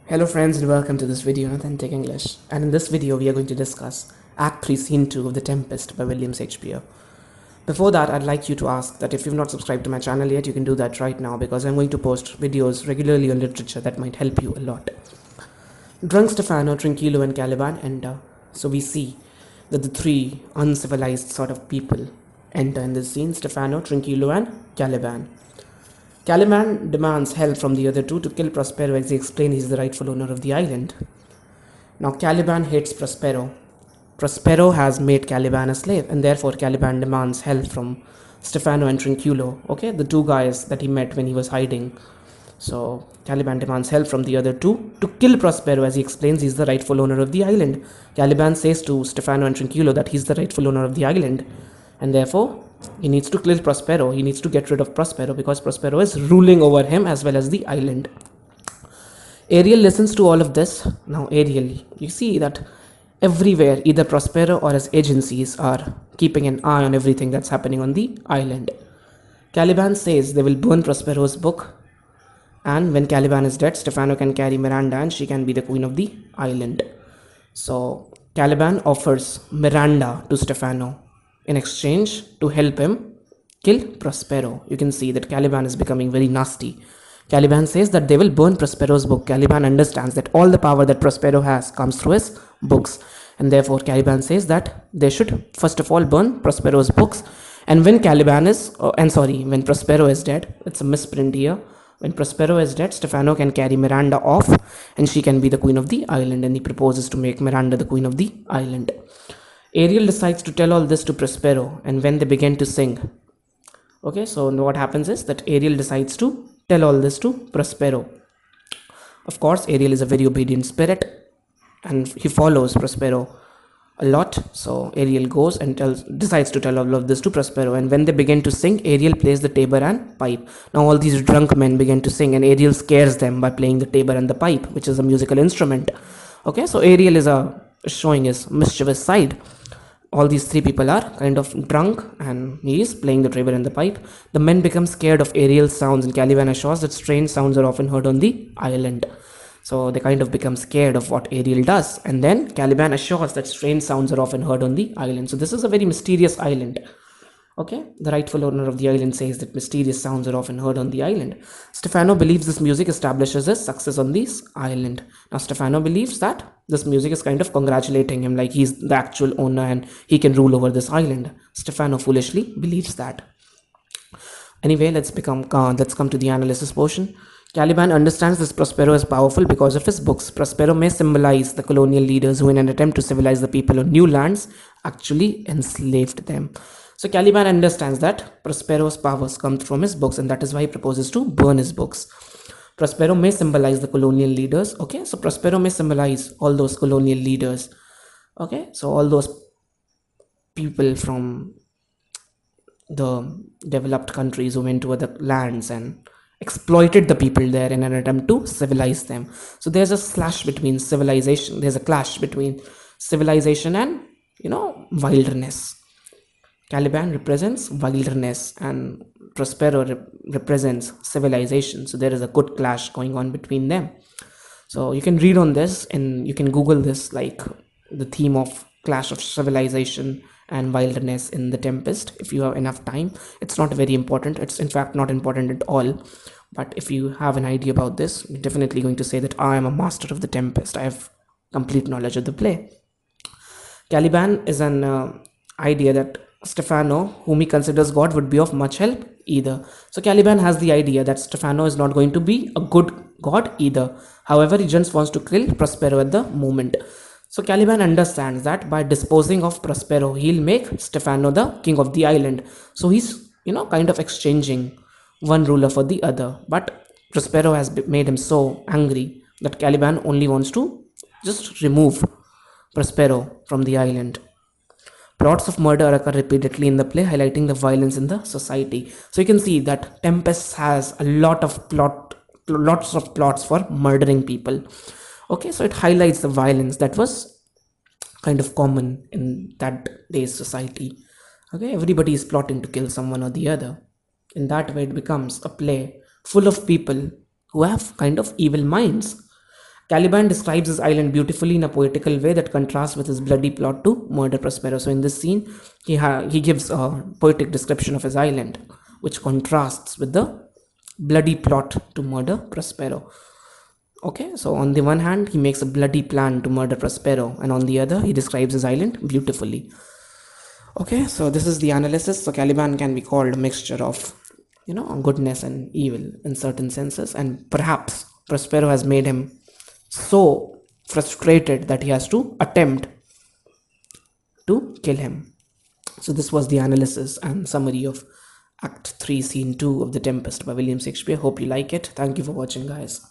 Hello friends and welcome to this video on Authentic English, and in this video we are going to discuss Act 3 Scene 2 of The Tempest by William Shakespeare. Before that, I'd like you to ask that if you've not subscribed to my channel yet, you can do that right now because I'm going to post videos regularly on literature that might help you a lot. Drunk Stefano, Trinquilo and Caliban enter. So we see that the three uncivilized sort of people enter in this scene: Stefano, Trinquilo and Caliban. Caliban demands help from the other two to kill Prospero as he explains he's the rightful owner of the island. Now Caliban hates Prospero. Prospero has made Caliban a slave, and therefore Caliban demands help from Stefano and Trinquilo, okay, the two guys that he met when he was hiding. So Caliban demands help from the other two to kill Prospero as he explains he's the rightful owner of the island. Caliban says to Stefano and Trinquilo that he's the rightful owner of the island, and therefore he needs to kill Prospero. He needs to get rid of Prospero because Prospero is ruling over him as well as the island. Ariel listens to all of this. Now Ariel, you see that everywhere either Prospero or his agencies are keeping an eye on everything that's happening on the island. Caliban says they will burn Prospero's book, and when Caliban is dead, Stefano can carry Miranda and she can be the queen of the island. So Caliban offers Miranda to Stefano in exchange to help him kill Prospero. You can see that Caliban is becoming very nasty. Caliban says that they will burn Prospero's book. Caliban understands that all the power that Prospero has comes through his books, and therefore Caliban says that they should first of all burn Prospero's books. And when when Prospero is dead, it's a misprint here. When Prospero is dead, Stefano can carry Miranda off and she can be the queen of the island, and he proposes to make Miranda the queen of the island. Ariel decides to tell all this to Prospero, and when they begin to sing, okay, so what happens is that Ariel decides to tell all this to Prospero. Of course, Ariel is a very obedient spirit and he follows Prospero a lot. So Ariel goes and decides to tell all of this to Prospero, and when they begin to sing, Ariel plays the tabor and pipe. Now all these drunk men begin to sing, and Ariel scares them by playing the tabor and the pipe, which is a musical instrument. Okay, so Ariel is showing his mischievous side. All these three people are kind of drunk and he is playing the tabor and the pipe. The men become scared of Ariel's sounds, and Caliban assures that strange sounds are often heard on the island. So they kind of become scared of what Ariel does, and then Caliban assures that strange sounds are often heard on the island. So this is a very mysterious island. Okay, the rightful owner of the island says that mysterious sounds are often heard on the island. Stefano believes this music establishes his success on this island. Now Stefano believes that this music is kind of congratulating him, like he's the actual owner and he can rule over this island. Stefano foolishly believes that. Anyway, let's come to the analysis portion. Caliban understands this Prospero is powerful because of his books. Prospero may symbolize the colonial leaders who, in an attempt to civilize the people on new lands, actually enslaved them. So Caliban understands that Prospero's powers come from his books, and that is why he proposes to burn his books. Prospero may symbolize the colonial leaders. Okay, so Prospero may symbolize all those colonial leaders. Okay, so all those people from the developed countries who went to other lands and exploited the people there in an attempt to civilize them. So there's a clash between civilization. There's a clash between civilization and wilderness. Caliban represents wilderness and Prospero represents civilization. So there is a good clash going on between them. So you can read on this and you can Google this, like the theme of clash of civilization and wilderness in The Tempest, if you have enough time. It's not very important. It's in fact not important at all. But if you have an idea about this, you're definitely going to say that I am a master of The Tempest. I have complete knowledge of the play. Caliban is an idea that Stefano, whom he considers God, would be of much help either. So Caliban has the idea that Stefano is not going to be a good god either. However, he just wants to kill Prospero at the moment. So Caliban understands that by disposing of Prospero, he'll make Stefano the king of the island. So he's, kind of exchanging one ruler for the other. But Prospero has made him so angry that Caliban only wants to just remove Prospero from the island. Plots of murder occur repeatedly in the play, highlighting the violence in the society. So you can see that Tempest has a lot of lots of plots for murdering people. Okay, so it highlights the violence that was kind of common in that day's society. Okay, everybody is plotting to kill someone or the other. In that way, it becomes a play full of people who have kind of evil minds. Caliban describes his island beautifully in a poetical way that contrasts with his bloody plot to murder Prospero. So in this scene, he gives a poetic description of his island, which contrasts with the bloody plot to murder Prospero. Okay, so on the one hand, he makes a bloody plan to murder Prospero, and on the other, he describes his island beautifully. Okay, so this is the analysis. So Caliban can be called a mixture of, goodness and evil in certain senses, and perhaps Prospero has made him so frustrated that he has to attempt to kill him. So this was the analysis and summary of Act 3, Scene 2 of The Tempest by William Shakespeare. Hope you like it. Thank you for watching, guys.